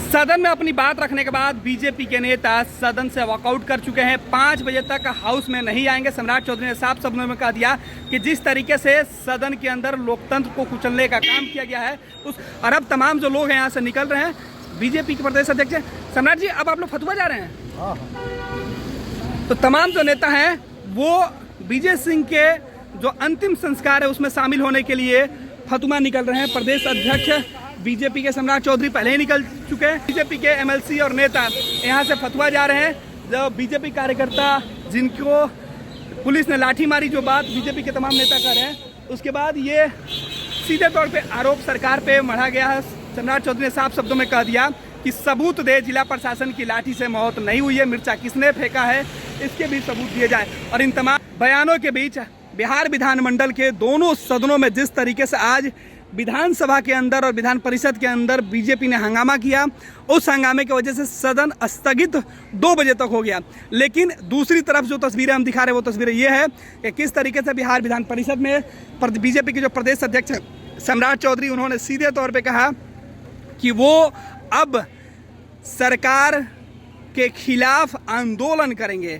सदन में अपनी बात रखने के बाद बीजेपी के नेता सदन से वॉकआउट कर चुके हैं। 5 बजे तक हाउस में नहीं आएंगे। सम्राट चौधरी ने साफ शब्दों में कह दिया कि जिस तरीके से सदन के अंदर लोकतंत्र को कुचलने का काम किया गया है और अब तमाम जो लोग हैं यहाँ से निकल रहे हैं। बीजेपी के प्रदेश अध्यक्ष सम्राट जी, अब आप लोग फतवा जा रहे हैं, तो तमाम जो नेता हैं वो विजय सिंह के जो अंतिम संस्कार है उसमें शामिल होने के लिए फतवा निकल रहे हैं। प्रदेश अध्यक्ष बीजेपी के सम्राट चौधरी पहले ही निकल चुके हैं। बीजेपी के एमएलसी और नेता यहाँ से फतवा जा रहे हैं। जो बीजेपी कार्यकर्ता जिनको पुलिस ने लाठी मारी, जो बात बीजेपी के तमाम नेता कर रहे हैं, उसके बाद ये सीधे तौर पे आरोप सरकार पे मढ़ा गया है। सम्राट चौधरी ने साफ शब्दों में कह दिया कि सबूत दे, जिला प्रशासन की लाठी से मौत नहीं हुई है, मिर्चा किसने फेंका है इसके भी सबूत दिए जाए। और इन तमाम बयानों के बीच बिहार विधानमंडल के दोनों सदनों में जिस तरीके से आज विधानसभा के अंदर और विधान परिषद के अंदर बीजेपी ने हंगामा किया, उस हंगामे की वजह से सदन स्थगित 2 बजे तक हो गया। लेकिन दूसरी तरफ जो तस्वीरें हम दिखा रहे हैं वो तस्वीरें ये है कि किस तरीके से बिहार विधान परिषद में बीजेपी के जो प्रदेश अध्यक्ष सम्राट चौधरी, उन्होंने सीधे तौर पे कहा कि वो अब सरकार के खिलाफ आंदोलन करेंगे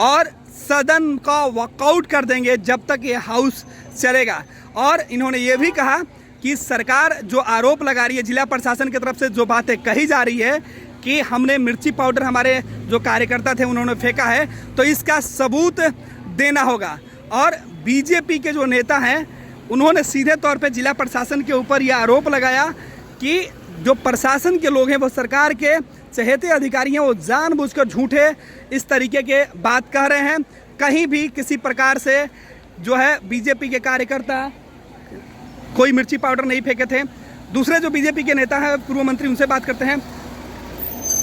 और सदन का वॉकआउट कर देंगे जब तक ये हाउस चलेगा। और इन्होंने ये भी कहा कि सरकार जो आरोप लगा रही है, जिला प्रशासन की तरफ से जो बातें कही जा रही है कि हमने मिर्ची पाउडर हमारे जो कार्यकर्ता थे उन्होंने फेंका है, तो इसका सबूत देना होगा। और बीजेपी के जो नेता हैं उन्होंने सीधे तौर पे जिला प्रशासन के ऊपर यह आरोप लगाया कि जो प्रशासन के लोग हैं, वो सरकार के चहेते अधिकारी हैं, वो जानबूझकर झूठे इस तरीके के बात कह रहे हैं। कहीं भी किसी प्रकार से जो है बीजेपी के कार्यकर्ता कोई मिर्ची पाउडर नहीं फेंके थे। दूसरे जो बीजेपी के नेता हैं, पूर्व मंत्री, उनसे बात करते हैं।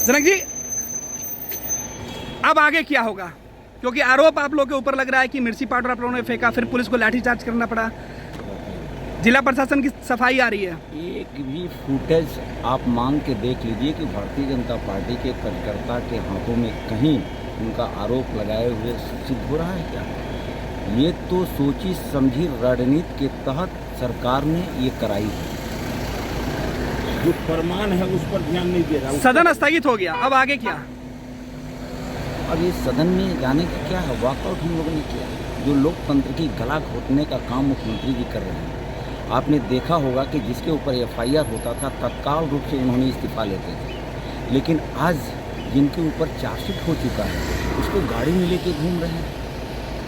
जनक जी, अब आगे क्या होगा? क्योंकि आरोप आप लोगों के ऊपर लग रहा है कि मिर्ची पाउडर आप लोगों ने फेंका, फिर पुलिस को लाठीचार्ज करना पड़ा, जिला प्रशासन की सफाई आ रही है। एक भी फुटेज आप मांग के देख लीजिए कि भारतीय जनता पार्टी के कार्यकर्ता के हाथों में कहीं उनका आरोप लगाए हुए सिद्ध हो रहा है क्या? ये तो सोची समझी रणनीति के तहत सरकार ने ये कराई है। जो फरमान है उस पर ध्यान नहीं दे रहा। सदन स्थगित हो गया, अब आगे क्या? अब ये सदन में जाने का क्या है? वॉकआउट हम लोगों ने किया। जो लोकतंत्र की गला घोटने का काम मुख्यमंत्री जी कर रहे हैं। आपने देखा होगा कि जिसके ऊपर FIR होता था तत्काल रूप से उन्होंने इस्तीफा लेते थे, लेकिन आज जिनके ऊपर चार्जशीट हो चुका है उसको गाड़ी में लेके घूम रहे हैं।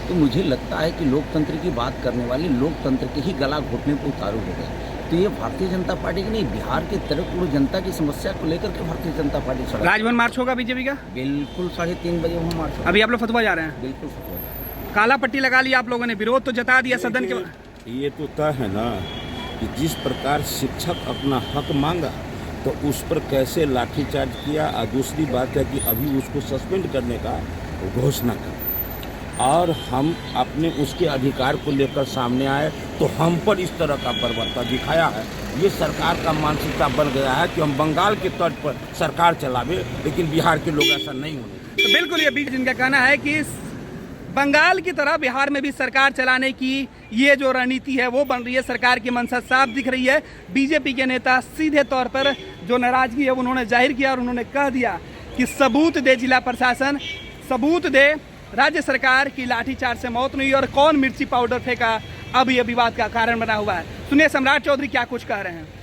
तो मुझे लगता है कि लोकतंत्र की बात करने वाले लोकतंत्र के ही गला घोटने पर उतारू हो गए। तो ये भारतीय जनता पार्टी की नहीं, बिहार के तरफ पूरी जनता की समस्या को लेकर के भारतीय जनता पार्टी सड़क। राजभवन मार्च होगा बीजेपी का? बिल्कुल 3:30 बजे वहाँ मार्च। अभी आप लोग फतवा जा रहे हैं? बिल्कुल फतवा। काला पट्टी लगा लिया आप लोगों ने, विरोध तो जता दिया सदन के। ये तो तय है ना कि जिस प्रकार शिक्षक अपना हक मांगा तो उस पर कैसे लाठीचार्ज किया। और दूसरी बात है कि अभी उसको सस्पेंड करने का घोषणा कर, और हम अपने उसके अधिकार को लेकर सामने आए तो हम पर इस तरह का परिवर्तन दिखाया है। ये सरकार का मानसिकता बन गया है कि हम बंगाल के तर्ज पर सरकार चलावे, लेकिन बिहार के लोग ऐसा नहीं होने। तो बिल्कुल ये बीच जिनका कहना है कि बंगाल की तरह बिहार में भी सरकार चलाने की ये जो रणनीति है वो बन रही है। सरकार की मंशा साफ दिख रही है। बीजेपी के नेता सीधे तौर पर जो नाराजगी है उन्होंने जाहिर किया और उन्होंने कह दिया कि सबूत दे जिला प्रशासन, सबूत दे राज्य सरकार की लाठीचार्ज से मौत नहीं और कौन मिर्ची पाउडर फेंका, अब यह विवाद का कारण बना हुआ है। सुनिए सम्राट चौधरी क्या कुछ कह रहे हैं।